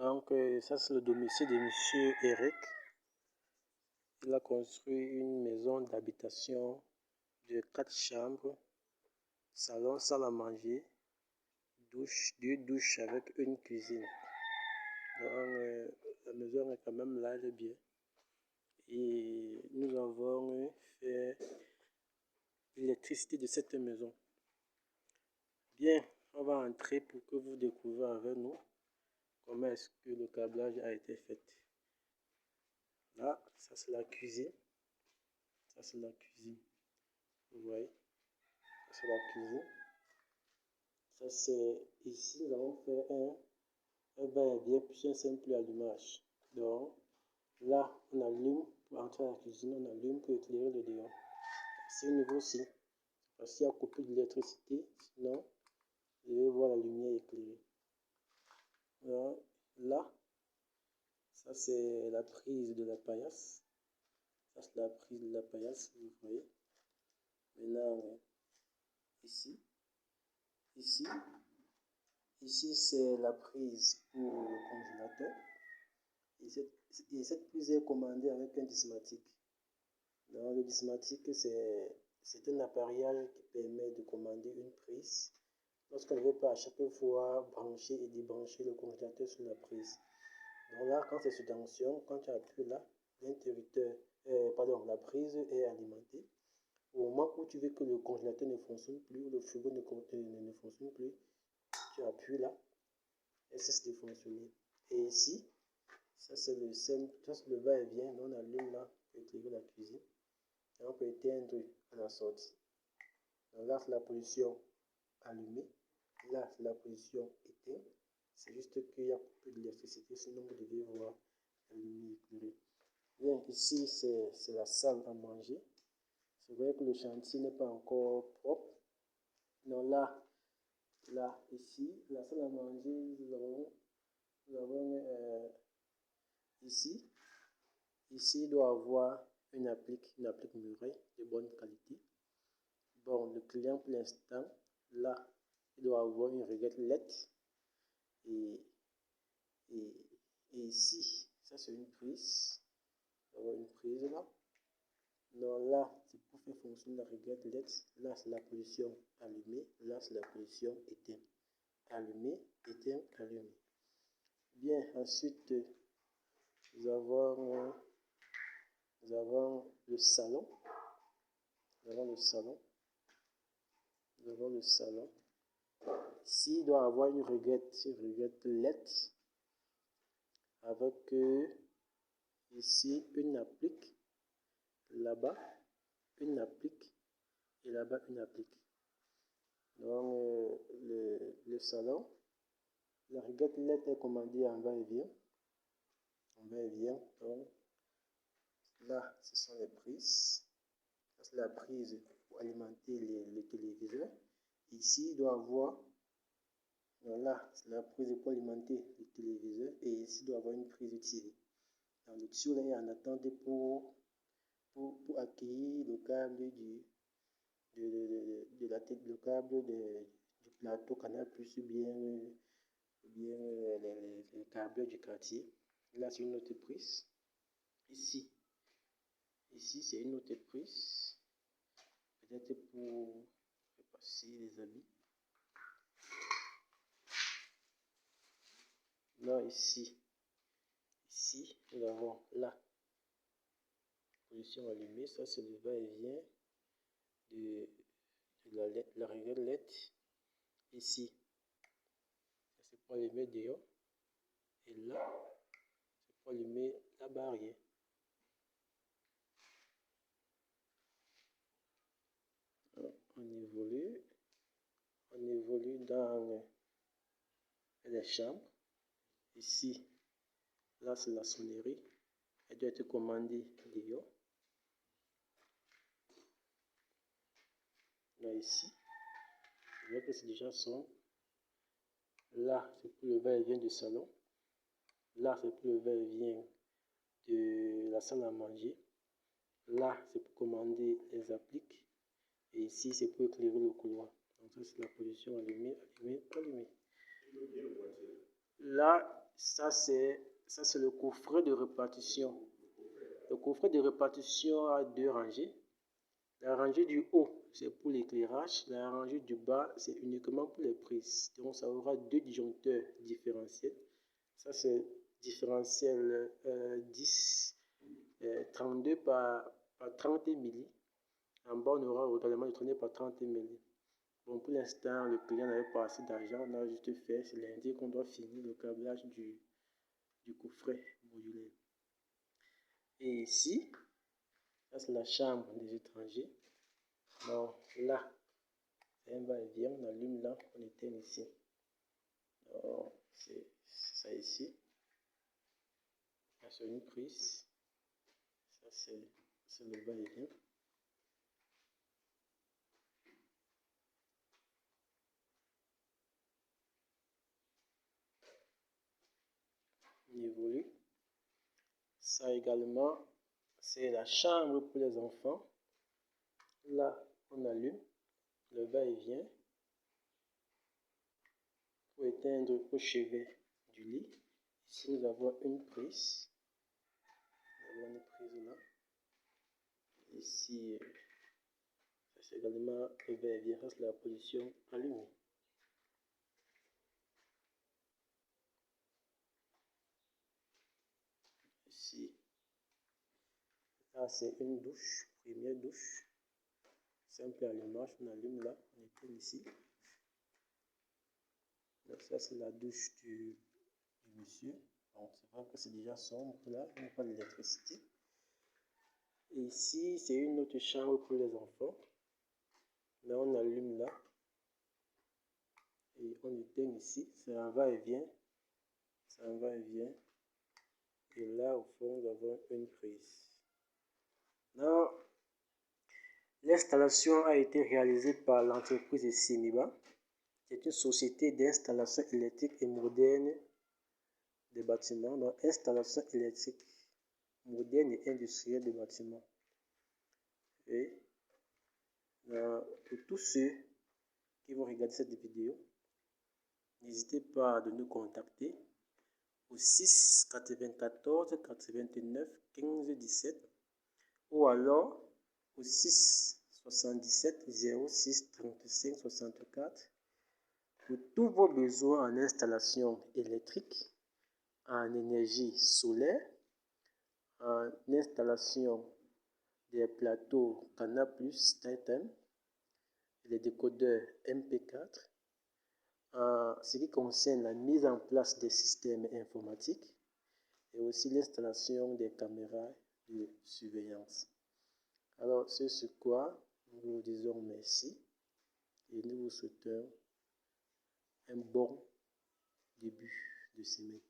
Donc, ça, c'est le domicile de monsieur Eric. Il a construit une maison d'habitation de 4 chambres, salon, salle à manger, douche, 2 douches avec une cuisine. Donc, la maison est quand même là, elle est bien. Et nous avons fait l'électricité de cette maison. Bien, on va entrer pour que vous découvriez avec nous comment est-ce que le câblage a été fait. Là, ça c'est la cuisine. Ça c'est la cuisine. Vous voyez, ça c'est la cuisine. Ça c'est ici, nous avons fait un bain bien plus un simple allumage. Donc là, on allume pour entrer à la cuisine, on allume pour éclairer le dehors. C'est au niveau-ci. Parce qu'il y a coupé de l'électricité, sinon je vais voir la lumière éclairée. Alors, là, ça c'est la prise de la paillasse. Ça c'est la prise de la paillasse, vous voyez. Maintenant, ici, c'est la prise pour le congélateur. Et cette prise est commandée avec un dismatique. Donc, le dismatique, c'est un appareillage qui permet de commander une prise lorsqu'on ne veut pas à chaque fois brancher et débrancher le congélateur sur la prise. Donc là, quand c'est sous tension, quand tu appuies là, la prise est alimentée. Au moment où tu veux que le congélateur ne fonctionne plus, ou le frigo ne fonctionne plus, tu appuies là, et cesse de fonctionner. Et ici, ça c'est le va-et-vient, on allume là pour éclairer la cuisine. Et on peut éteindre à la sortie. Donc là, c'est la position allumée. Là, c'est la position éteinte. C'est juste qu'il y a peu d'électricité, sinon vous devez voir la lumière éclairée. Bien, ici, c'est la salle à manger. C'est vrai que le chantier n'est pas encore propre. Donc là, ici, la salle à manger, nous avons ici. Ici, il doit avoir une applique murée de bonne qualité. Bon, le client pour l'instant, là, il doit avoir une réglette LED. Et ici, ça c'est une prise. Il doit avoir une prise là. Donc là, c'est pour faire fonctionner la réglette LED. Là, c'est la position allumée. Là, c'est la position éteinte. Allumé, éteint, allumé. Bien, ensuite, nous avons le salon. Nous avons le salon. Ici, il doit avoir une réglette LED avec ici une applique, là-bas une applique et là-bas une applique. Donc, le salon, la réglette LED est commandée en va-et-vient. Donc, là, ce sont les prises. C'est la prise pour alimenter les téléviseurs. Ici, il doit avoir, là, c'est la prise pour alimenter le téléviseur. Et ici, il doit avoir une prise de TV. Dans le dessus, là, il y a en attente pour accueillir le câble le câble du plateau Canal Plus ou bien les câbles du quartier. Là, c'est une autre prise. Ici, c'est une autre prise. Peut-être pour repasser les habits. Là, ici, nous avons la position allumée. Ça, c'est le va-et-vient de la réglette LED. Ici, c'est pour allumer dehors. Et là, c'est pour allumer la barrière. On évolue dans les chambres. Ici, là c'est la sonnerie. Elle doit être commandée dehors. Là ici, je vois que c'est déjà son. Là, c'est pour le va-et-vient du salon. Là, c'est pour le va-et-vient de la salle à manger. Là, c'est pour commander les appliques. Et ici, c'est pour éclairer le couloir. Donc ça, c'est la position allumée. Là, ça c'est le coffret de répartition. Le coffret de répartition a 2 rangées. La rangée du haut, c'est pour l'éclairage. La rangée du bas, c'est uniquement pour les prises. Donc, ça aura 2 disjoncteurs différentiels. Ça, c'est différentiel 32 par 30 milli. En bas, on aura également le 32 par 30 milli. Bon, pour l'instant, le client n'avait pas assez d'argent. On a juste fait, c'est lundi qu'on doit finir le câblage du coffret modulaire. Et ici, ça c'est la chambre des étrangers. Donc là, c'est un va-et-vient, on allume là, on éteint ici. C'est ça ici. Là, c'est une prise. Ça, c'est le va-et-vient. On évolue. Ça également, c'est la chambre pour les enfants. Là, on allume le va-et-vient pour éteindre au chevet du lit. Ici, nous avons une prise. Nous avons une prise là. Ici, c'est également le va-et-vient, c'est la position allumée. Ici, là c'est une douche, première douche. Simple allumage, on allume là, on éteint ici. Donc ça c'est la douche du monsieur. Donc c'est vrai que c'est déjà sombre là, il n'y a pas d'électricité. Et ici c'est une autre chambre pour les enfants. Là on allume là. Et on éteint ici, c'est un va-et-vient. C'est un va-et-vient. Et là au fond nous avons une prise. Là, l'installation a été réalisée par l'entreprise Simiba, qui est une société d'installation électrique et moderne des bâtiments, donc installation électrique moderne et industrielle des bâtiments. Et pour tous ceux qui vont regarder cette vidéo, n'hésitez pas de nous contacter au 6 94 89 15 17 ou alors au 6 77 06 35 64 pour tous vos besoins en installation électrique, en énergie solaire, en installation des plateaux Canal+, Titan, les décodeurs MP4, en ce qui concerne la mise en place des systèmes informatiques et aussi l'installation des caméras de surveillance. Alors, c'est sur quoi nous vous disons merci et nous vous souhaitons un bon début de semaine.